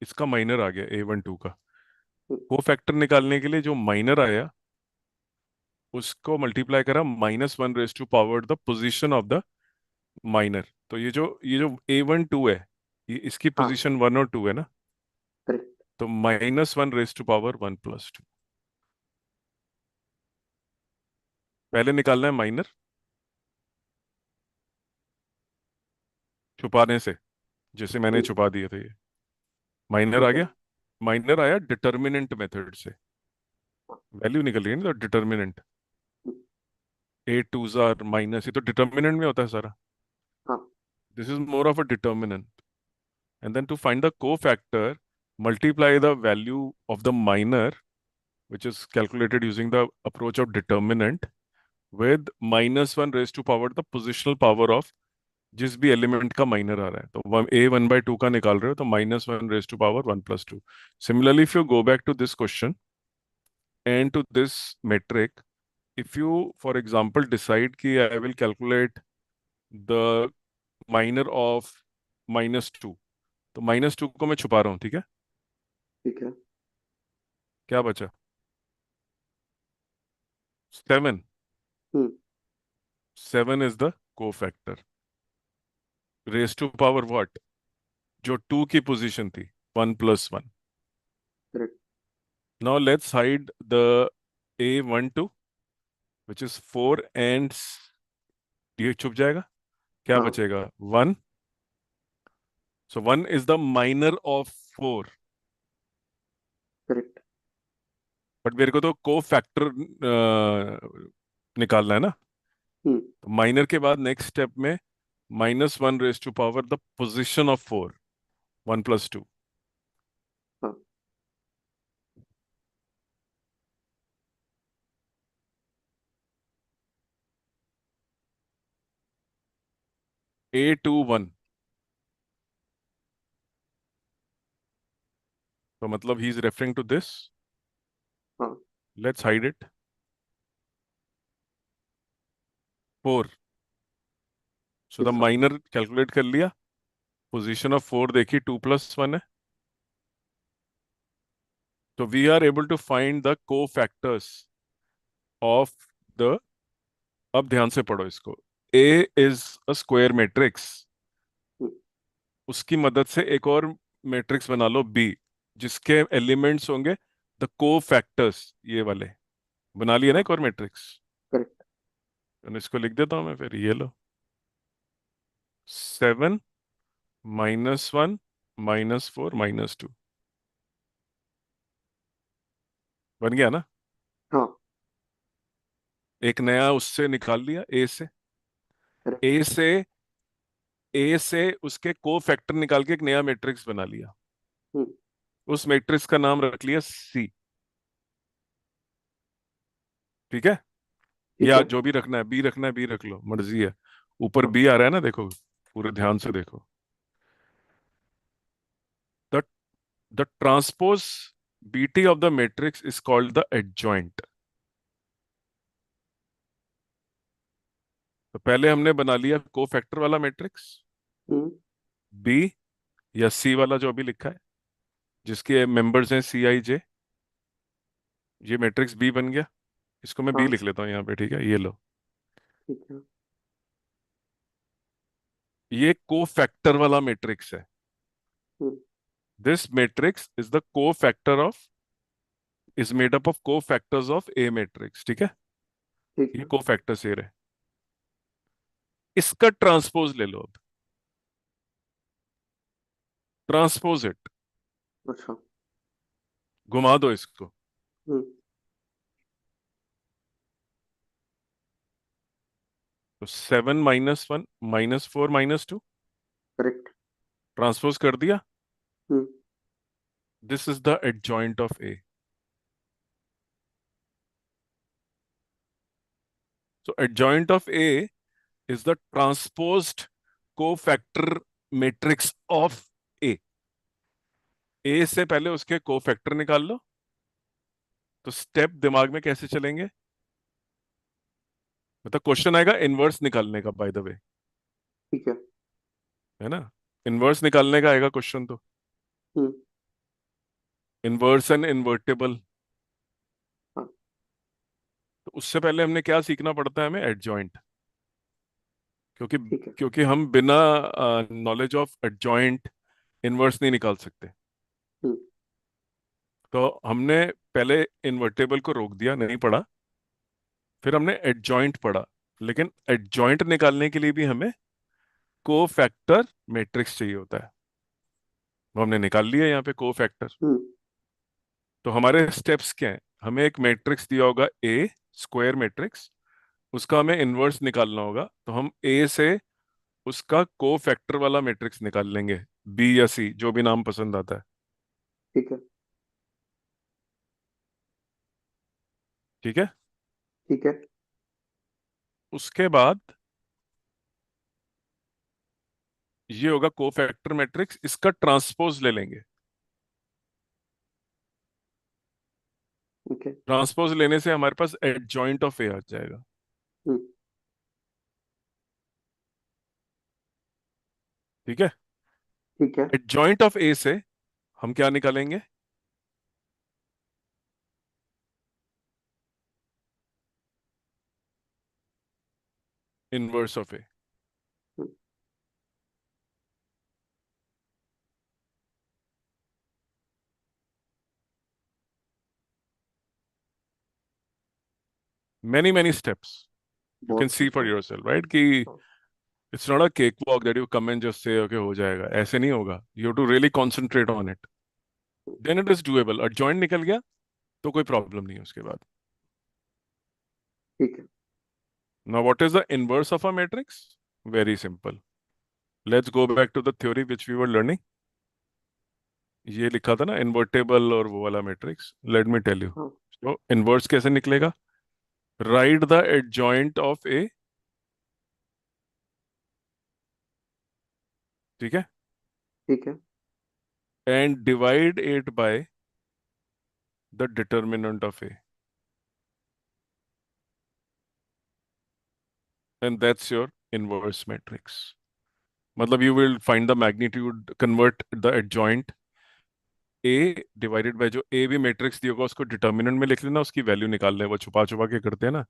Speaker 1: इसका माइनर आ गया A12 का.
Speaker 2: हम्म।
Speaker 1: को फैक्टर निकालने के लिए जो माइनर आया उसको मल्टीप्लाई करा minus 1 raise to power the position of the minor. तो ये जो A12 है, ये इसकी
Speaker 2: हाँ
Speaker 1: पोजीशन 1 और 2 है ना.
Speaker 2: करेक्ट।
Speaker 1: तो माइनस 1 रेज टू पावर 1 + 2. पहले निकालना है माइनर छुपाने से, जैसे मैंने
Speaker 2: हम्म।
Speaker 1: छुपा दिए थे ये. माइनर आ
Speaker 2: ठीक है।
Speaker 1: गया. माइनर आया डिटर्मिनेंट मेथड से.
Speaker 2: हाँ।
Speaker 1: वैल्यू निकल रही है ना. तो डिटर्मिनेंट
Speaker 2: हम्म।
Speaker 1: ए टू जार माइनस, ये तो डिटर्मिनेंट में होता है सारा.
Speaker 2: हाँ।
Speaker 1: This is more of a determinant. And then to find the cofactor, multiply the value of the minor which is calculated using the approach of determinant with -1 raised to power the positional power of जिस भी एलिमेंट का माइनर आ रहा है. तो A1/2 का निकाल रहे हो तो -1 raised to power 1 + 2. Similarly, if you go back to this question and to this metric, if you, for example, decide कि I will calculate the minor of -2, तो -2 को मैं छुपा रहा हूँ. ठीक है.
Speaker 2: ठीक है।
Speaker 1: क्या बचा? 7.
Speaker 2: Hmm.
Speaker 1: 7 is the cofactor. Raise to power what? जो 2 की पोजीशन थी, 1 + 1.
Speaker 2: Correct.
Speaker 1: Now let's hide the A12 which is 4 and ये छुप जाएगा. क्या
Speaker 2: हाँ
Speaker 1: बचेगा? 1. So 1 is the minor of 4.
Speaker 2: Correct.
Speaker 1: But मेरे को तो को फैक्टर निकालना है ना.
Speaker 2: हम्म।
Speaker 1: तो माइनर के बाद नेक्स्ट स्टेप में -1 raise to power the position of 4, 1 + 2.
Speaker 2: हाँ।
Speaker 1: A21. तो मतलब he is referring to this.
Speaker 2: हाँ
Speaker 1: लेट्स हाइड इट. 4. सो
Speaker 2: ये
Speaker 1: द
Speaker 2: सौ।
Speaker 1: माइनर कैलकुलेट कर लिया. पोजीशन ऑफ 4 देखी, 2 + 1 है. तो we are able to find the cofactors of the. अब ध्यान से पढ़ो इसको. A is a square matrix. उसकी मदद से एक और मैट्रिक्स बना लो बी, जिसके एलिमेंट्स होंगे द को फैक्टर्स, ये वाले। बना लिया ना
Speaker 2: हाँ।
Speaker 1: एक और मैट्रिक्स।
Speaker 2: करेक्ट।
Speaker 1: इसको लिख देता हूं मैं, फिर ये लो। 7 -1 -4 -2 बन गया ना।
Speaker 2: हाँ।
Speaker 1: एक नया उससे निकाल लिया, ए से।
Speaker 2: करेक्ट।
Speaker 1: ए से ए से उसके को फैक्टर निकाल के एक नया मैट्रिक्स बना लिया।
Speaker 2: हम्म।
Speaker 1: उस मैट्रिक्स का नाम रख लिया सी। ठीक है।
Speaker 2: ठीक
Speaker 1: या
Speaker 2: है।
Speaker 1: जो भी रखना है, बी रखना है बी रख लो, मर्जी है। ऊपर
Speaker 2: हाँ।
Speaker 1: बी आ रहा है ना, देखो, पूरे ध्यान से देखो। The the transpose b t of the matrix is called the adjoint. तो पहले हमने बना लिया को फैक्टर वाला मैट्रिक्स
Speaker 2: हम्म।
Speaker 1: बी, या सी वाला जो अभी लिखा है, जिसके मेंबर्स हैं सी आई जे। ये मैट्रिक्स बी बन गया। इसको मैं बी
Speaker 2: हाँ।
Speaker 1: लिख लेता हूँ यहाँ पे, ठीक है, ये लो।
Speaker 2: ठीक है।
Speaker 1: ये को फैक्टर वाला मैट्रिक्स है।
Speaker 2: हम्म।
Speaker 1: This matrix is the cofactor of, is made up of को फैक्टर्स ऑफ ए मैट्रिक्स, ठीक है।
Speaker 2: ठीक
Speaker 1: ये
Speaker 2: है।
Speaker 1: को फैक्टर्स ए रहे। इसका ट्रांसपोज ले लो अब। Transpose it.
Speaker 2: अच्छा।
Speaker 1: घुमा दो इसको।
Speaker 2: हम्म।
Speaker 1: तो 7 -1 -4 -2
Speaker 2: करेक्ट।
Speaker 1: ट्रांसपोज कर दिया।
Speaker 2: Hmm.
Speaker 1: This is the adjoint of a. So adjoint of A is the transposed cofactor matrix of A. A से पहले उसके कोफैक्टर निकाल लो। तो स्टेप दिमाग में कैसे चलेंगे, मतलब क्वेश्चन आएगा इनवर्स निकालने का, बाय द वे,
Speaker 2: ठीक है।
Speaker 1: है ना। इनवर्स निकालने का आएगा क्वेश्चन तो।
Speaker 2: हम्म।
Speaker 1: Inverse and invertible.
Speaker 2: हाँ।
Speaker 1: तो उससे पहले हमने क्या सीखना पड़ता है हमें, एडजॉइंट। क्योंकि
Speaker 2: ठीक है।
Speaker 1: क्योंकि हम बिना नॉलेज ऑफ एडजॉइंट इनवर्स नहीं निकाल सकते।
Speaker 2: हम्म।
Speaker 1: तो हमने पहले इन्वर्टेबल को रोक दिया, नहीं पढ़ा। फिर हमने एडजॉइंट पढ़ा। लेकिन एडजॉइंट निकालने के लिए भी हमें को फैक्टर मैट्रिक्स चाहिए होता है। वो हमने निकाल लिया यहाँ पे को फैक्टर।
Speaker 2: हम्म।
Speaker 1: तो हमारे स्टेप्स क्या हैं, हमें एक मैट्रिक्स दिया होगा ए, स्क्वायर मैट्रिक्स। उसका हमें इनवर्स निकालना होगा, तो हम ए से उसका को फैक्टर वाला मैट्रिक्स निकाल लेंगे, बी या सी, जो भी नाम पसंद आता है।
Speaker 2: ठीक है।
Speaker 1: ठीक है।
Speaker 2: ठीक है।
Speaker 1: उसके बाद ये होगा को फैक्टर मैट्रिक्स, इसका ट्रांसपोज ले लेंगे।
Speaker 2: ओके।
Speaker 1: ट्रांसपोज लेने से हमारे पास एडजॉइंट ऑफ ए आ जाएगा।
Speaker 2: हम्म।
Speaker 1: ठीक है।
Speaker 2: ठीक है।
Speaker 1: एडजॉइंट ऑफ ए से हम क्या निकालेंगे, inverse of A.
Speaker 2: Hmm.
Speaker 1: many many steps, you can
Speaker 2: बहुत
Speaker 1: see
Speaker 2: कुछ
Speaker 1: for
Speaker 2: है।
Speaker 1: yourself, right, कि
Speaker 2: हाँ।
Speaker 1: it's not a cakewalk that you come and just say okay हो जाएगा, ऐसे नहीं होगा। you have to really concentrate on it,
Speaker 2: hmm.
Speaker 1: then it is doable। और joint निकल गया तो कोई प्रॉब्लम नहीं है उसके बाद।
Speaker 2: ठीक है।
Speaker 1: now what is the inverse of a matrix? very simple, let's go back to the theory which we were learning। ये लिखा था ना इन्वर्टेबल और वो वाला matrix, let me tell you.
Speaker 2: हाँ।
Speaker 1: तो इनवर्स कैसे निकलेगा, write the adjoint of A, ठीक है,
Speaker 2: ठीक है।
Speaker 1: And divide it by the determinant of A, and that's your inverse matrix। मतलब you will find the magnitude, convert the adjoint a divided by जो ए भी मैट्रिक्स दिया होगा उसको डिटर्मिनेंट में लिख लेना, उसकी वैल्यू निकाल लें। वो छुपा छुपा के करते हैं ना,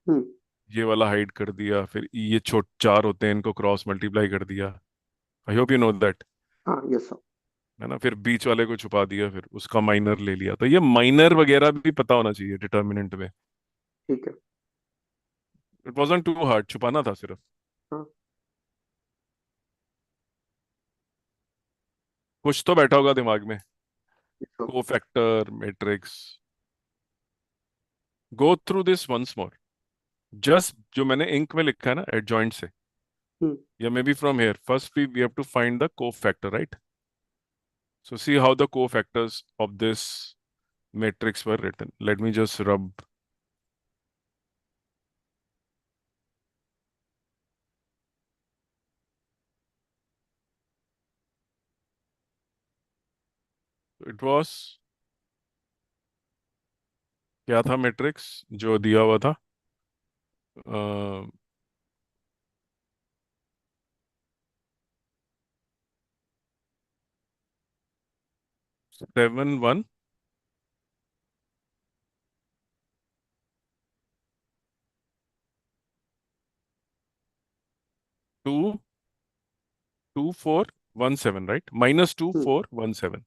Speaker 2: हम्म।
Speaker 1: ये वाला हाइड कर दिया, फिर ये छोट चार होते हैं इनको क्रॉस मल्टीप्लाई कर दिया। I hope you know that.
Speaker 2: हाँ, यस सर।
Speaker 1: है ना, फिर बीच वाले को छुपा दिया, फिर उसका माइनर ले लिया, तो ये माइनर वगैरह भी पता होना चाहिए डिटर्मिनेंट में।
Speaker 2: ठीक है।
Speaker 1: इट वाजंट टू हार्ड, छुपाना था सिर्फ।
Speaker 2: हाँ,
Speaker 1: कुछ तो बैठा होगा दिमाग में।
Speaker 2: Yes sir.
Speaker 1: Cofactor matrix, go through this once more. Just जो मैंने इंक में लिखा है ना एडजॉइंट से,
Speaker 2: हम्म।
Speaker 1: या maybe from here, first we have to find the cofactor, right? So see how the cofactors of this matrix were written. Let me just rub. It was, क्या था मैट्रिक्स जो दिया हुआ था? 7 1 2 2 4 1 7, राइट? -2
Speaker 2: हम्म।
Speaker 1: 4 1 7,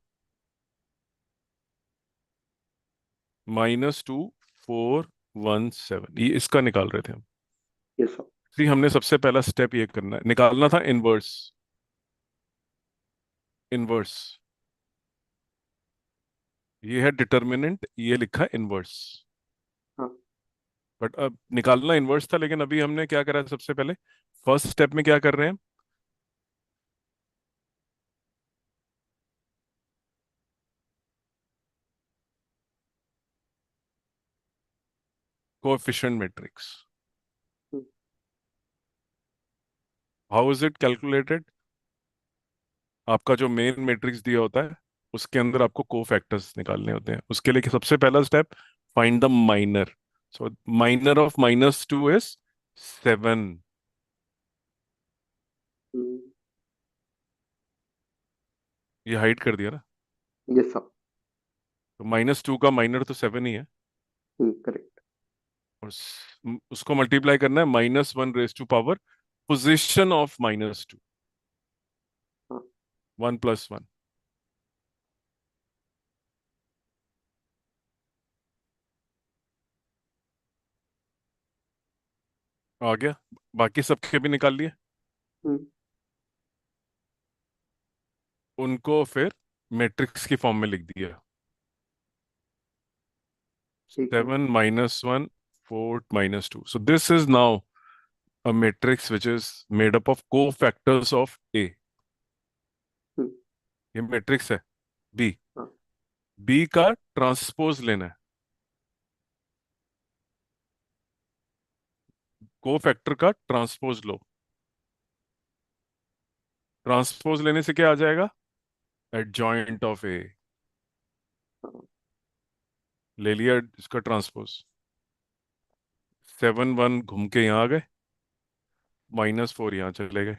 Speaker 1: -2 4 1 7, ये इसका निकाल रहे थे हम।
Speaker 2: Yes sir.
Speaker 1: सी हमने सबसे पहला स्टेप ये करना है, निकालना था इनवर्स। इनवर्स, ये है डिटर्मिनेंट, ये लिखा है इनवर्स।
Speaker 2: हाँ।
Speaker 1: बट अब निकालना इनवर्स था, लेकिन अभी हमने क्या करा है सबसे पहले? फर्स्ट स्टेप में क्या कर रहे हैं? Coefficient matrix.
Speaker 2: Hmm.
Speaker 1: How is it calculated? आपका जो मेन मैट्रिक्स दिया होता है, उसके अंदर आपको कोफैक्टर्स निकालने होते हैं। उसके लिए सबसे पहला step, find the minor. So minor of -2 is 7।
Speaker 2: हम्म।
Speaker 1: ये हाइड कर दिया ना?
Speaker 2: Yes sir.
Speaker 1: तो -2 का माइनर तो 7 ही है।
Speaker 2: करेक्ट।
Speaker 1: और उसको मल्टीप्लाई करना है -1 raise to power position of -2,
Speaker 2: हाँ।
Speaker 1: 1 + 1। आ गया? बाकी सबके भी निकाल लिए।
Speaker 2: हम्म।
Speaker 1: उनको फिर मैट्रिक्स की फॉर्म में लिख दिया।
Speaker 2: ठीक है।
Speaker 1: 7 - 1 4 - 2, so this is now a matrix which is made up of cofactors of A.
Speaker 2: हम्म।
Speaker 1: ये मैट्रिक्स है B।
Speaker 2: हाँ।
Speaker 1: B का ट्रांसपोज लेना है। कोफैक्टर का ट्रांसपोज लो। ट्रांसपोज लेने से क्या आ जाएगा? Adjoint of A।
Speaker 2: हाँ।
Speaker 1: ले लिया इसका ट्रांसपोज। 7 1 घूम के यहाँ आ गए, -4 यहाँ चले गए।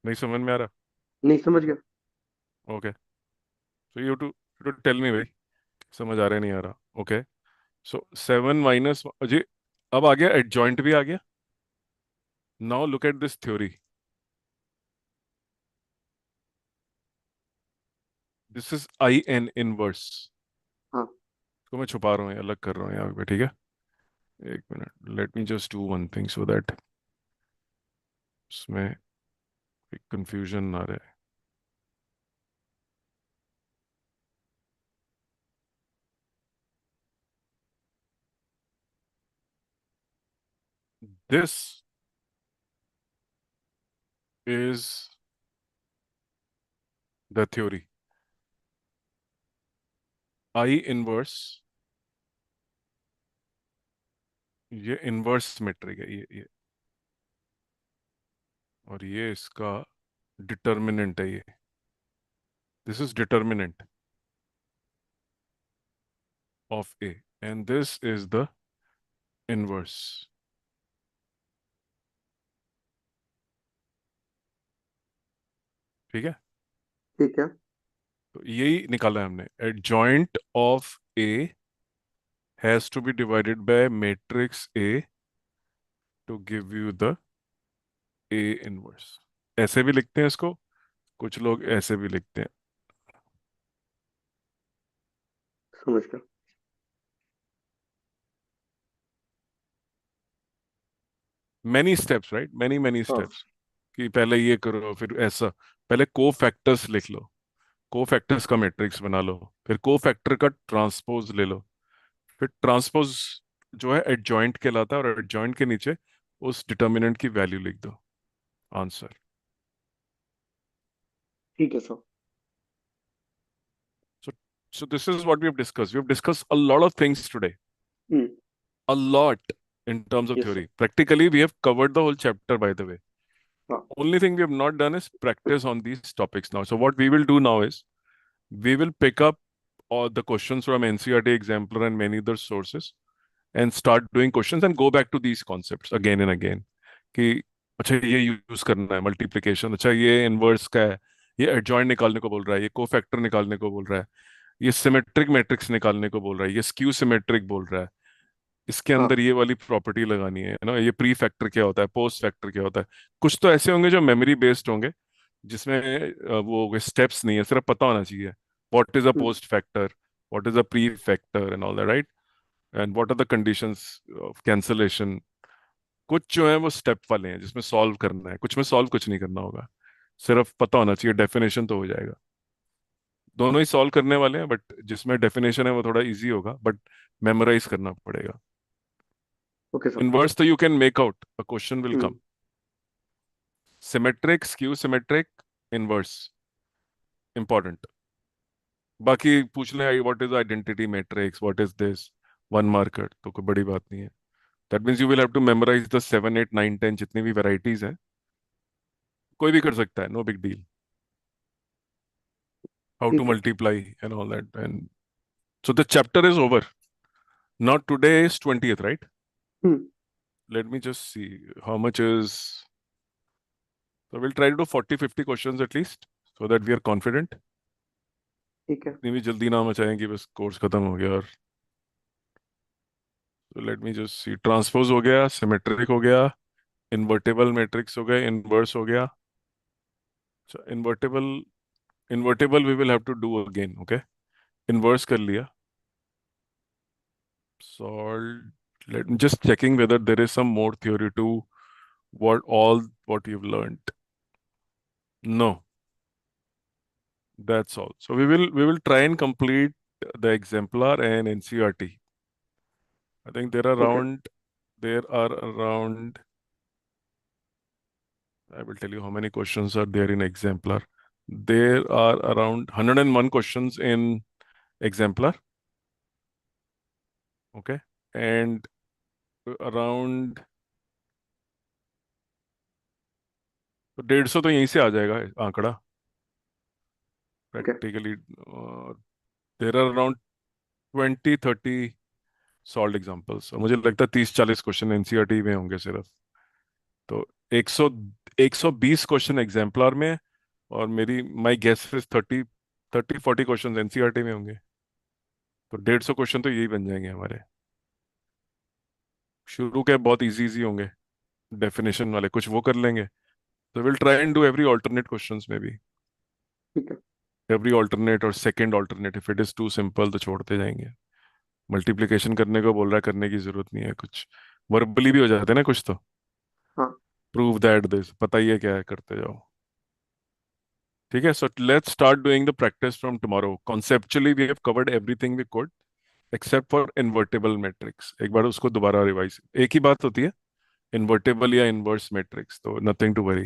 Speaker 1: नहीं समझ में आ रहा?
Speaker 2: नहीं समझ गया।
Speaker 1: Okay, so you to tell me भाई, समझ आ रहा है नहीं आ रहा? ओके, सो 7 जी, अब आ गया एडजॉइंट भी आ गया। Now look at this theory. This is IN inverse.
Speaker 2: हाँ।
Speaker 1: इसको मैं छुपा रहा हूँ, अलग कर रहा हूँ यहाँ पे, ठीक है? एक minute, let me just do one thing so that उसमें कंफ्यूजन ना रहे। This is the theory. I inverse, ये इनवर्स मेट्रिक है, ये और ये इसका डिटर्मिनेंट है ये। This is determinant of A and this is the inverse. ठीक है?
Speaker 2: ठीक है।
Speaker 1: तो यही निकाला है हमने, adjoint of A has to be divided by matrix A to give you the A inverse. ऐसे भी लिखते हैं इसको, कुछ लोग ऐसे भी लिखते हैं।
Speaker 2: समझ गया।
Speaker 1: Many steps, right, many many
Speaker 2: हाँ।
Speaker 1: स्टेप्स। कि पहले ये करो फिर ऐसा। पहले को फैक्टर्स लिख लो, को फैक्टर्स का मैट्रिक्स बना लो, फिर को फैक्टर का ट्रांसपोज ले लो, फिर ट्रांसपोज जो है एडजॉइंट कहलाता है, और एडजॉइंट के नीचे उस डिटर्मिनेंट की वैल्यू लिख दो, आंसर।
Speaker 2: ठीक है sir.
Speaker 1: So, so this is what we have discussed. We have discussed a lot of things today,
Speaker 2: hmm.
Speaker 1: a lot in terms of
Speaker 2: yes sir.
Speaker 1: theory. Practically, we have covered the whole chapter, by the way.
Speaker 2: हाँ।
Speaker 1: Only thing we have not done is practice on these topics now. So what we will do now is we will pick up all the questions from NCERT Exemplar and many other sources and start doing questions and go back to these concepts again and again. कि अच्छा ये यूज करना है मल्टीप्लिकेशन, अच्छा ये इनवर्स का है, ये एडजॉइंट निकालने को बोल रहा है, ये कोफैक्टर निकालने को बोल रहा है, ये सिमेट्रिक मैट्रिक्स निकालने को बोल रहा है, ये स्क्यू सिमेट्रिक बोल रहा है, इसके
Speaker 2: हाँ।
Speaker 1: अंदर ये वाली प्रॉपर्टी लगानी है ना, ये प्री फैक्टर क्या होता है, पोस्ट फैक्टर क्या होता है। कुछ तो ऐसे होंगे जो मेमोरी बेस्ड होंगे, जिसमें वो स्टेप्स नहीं है, सिर्फ पता होना चाहिए what is a
Speaker 2: hmm.
Speaker 1: Post factor, what is a pre factor and all that, right, and what are the conditions of cancellation. कुछ जो है वो स्टेप वाले हैं जिसमें सॉल्व करना है, कुछ में सॉल्व कुछ नहीं करना होगा, सिर्फ पता होना चाहिए, डेफिनेशन तो हो जाएगा। दोनों ही सॉल्व करने वाले हैं, बट जिसमें डेफिनेशन है वो थोड़ा इजी होगा, बट मेमोराइज करना पड़ेगा।
Speaker 2: Okay sir.
Speaker 1: इनवर्स तो you can make out, a question will come.
Speaker 2: Hmm.
Speaker 1: Symmetric, skew symmetric, inverse important. बाकी पूछ ले what is identity matrix, what is this, one marker, तो कोई बड़ी बात नहीं है। That means you will have to memorize the 7 8 9 10 जितनी भी वैरायटीज हैं, कोई भी कर सकता है, no big deal. How to
Speaker 2: ठीक है।
Speaker 1: Multiply and all that, and so the chapter is over. Now today is 20th, right?
Speaker 2: Hmm.
Speaker 1: Let me just see how much is. So we'll try to do 40 50 questions at least so that we are confident.
Speaker 2: ठीक है।
Speaker 1: इतनी भी जल्दी ना मचाएं कि बस कोर्स खत्म हो गया। और so let me just see, transpose हो गया, सिमेट्रिक हो गया, इन्वर्टेबल मैट्रिक्स हो गए, इनवर्स हो गया। So invertible we will have to do again, okay? Inverse कर लिया, solved. Let me just checking whether there is some more theory to what you've learned. No, that's all. So we will try and complete the exemplar and NCRT. I think
Speaker 2: okay.
Speaker 1: there are around, I will tell you how many questions are there in exemplar. There are around 101 questions in exemplar, okay? And around 150 तो यहीं से आ जाएगा आंकड़ा
Speaker 2: okay.
Speaker 1: Practically. There are around 20 30 solve examples, और मुझे लगता है 30 40 क्वेश्चन एनसीईआरटी में होंगे सिर्फ। तो 100 120 क्वेश्चन एग्जाम्पलर में है, और मेरी my guess is 30 30 40 question NCERT में होंगे। तो 150 क्वेश्चन तो यही बन जाएंगे हमारे। शुरू के बहुत इजी इजी होंगे, डेफिनेशन वाले कुछ वो कर लेंगे। तो will try and do every alternate questions में भी,
Speaker 2: ठीक है।
Speaker 1: एवरी ऑल्टरनेट और second alternate. If it is too simple तो छोड़ते जाएंगे। मल्टीप्लिकेशन करने को बोल रहा है, करने की जरूरत नहीं है, कुछ वर्बली भी हो जाते हैं ना कुछ तो।
Speaker 2: हाँ।
Speaker 1: प्रूव दैट दिस, पता ही है क्या है, करते जाओ। ठीक है, so let's start doing the practice from tomorrow. Conceptually we have covered everything we could except for invertible matrix. एक बार उसको दोबारा रिवाइज, एक ही बात होती है, इन्वर्टेबल या इनवर्स मैट्रिक्स, तो nothing to worry,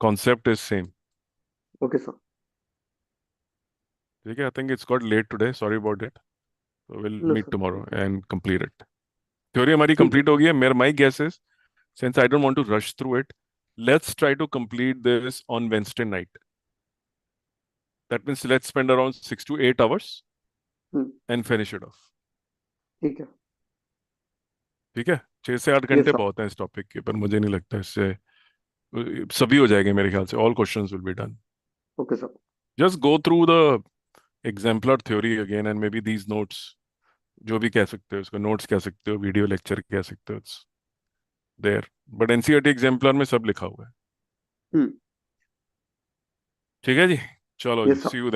Speaker 1: concept is same.
Speaker 2: Okay sir.
Speaker 1: ठीक है, I think it's got late today, sorry about it. So we'll
Speaker 2: no
Speaker 1: meet
Speaker 2: sir,
Speaker 1: tomorrow
Speaker 2: thank you.
Speaker 1: and complete it. Theory हमारी
Speaker 2: ठीक है।
Speaker 1: complete हो गई है। मेरा my guess is, since I don't want to rush through it, let's try to complete this on Wednesday night. That means let's spend around 6 to 8 hours
Speaker 2: hmm.
Speaker 1: and finish it off.
Speaker 2: ठीक है।
Speaker 1: ठीक है, 6 से 8 घंटे
Speaker 2: यस सर।
Speaker 1: बहुत है इस टॉपिक के, पर मुझे नहीं लगता इससे सभी हो जाएंगे मेरे ख्याल से। All questions will be done.
Speaker 2: Okay sir.
Speaker 1: Just go through the exemplar theory again and maybe these notes, जो भी कह सकते हो उसको, नोट्स कह सकते हो, वीडियो लेक्चर कह सकते हो। देयर, बट एनसीईआरटी एग्जाम्पलर में सब लिखा हुआ है।
Speaker 2: हम्म।
Speaker 1: ठीक है जी, चलो
Speaker 2: ये
Speaker 1: जी, सी
Speaker 2: सब
Speaker 1: यू।